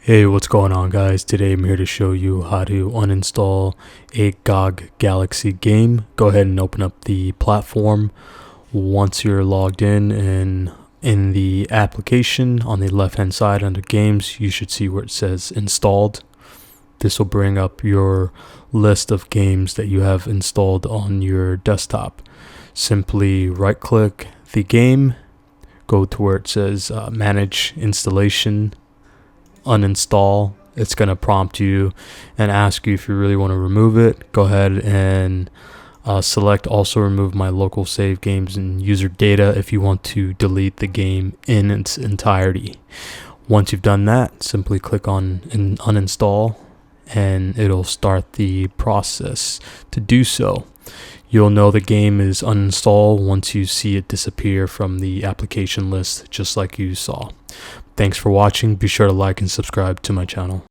Hey, what's going on, guys? Today I'm here to show you how to uninstall a GOG Galaxy game. Go ahead and open up the platform. Once you're logged in and in the application on the left hand side under games, you should see where it says installed. This will bring up your list of games that you have installed on your desktop. Simply right click the game, go to where it says manage installation, uninstall. It's going to prompt you and ask you if you really want to remove it. Go ahead and select also remove my local save games and user data if you want to delete the game in its entirety. Once you've done that, simply click on uninstall and it'll start the process to do so. You'll know the game is uninstalled once you see it disappear from the application list, just like you saw. Thanks for watching. Be sure to like and subscribe to my channel.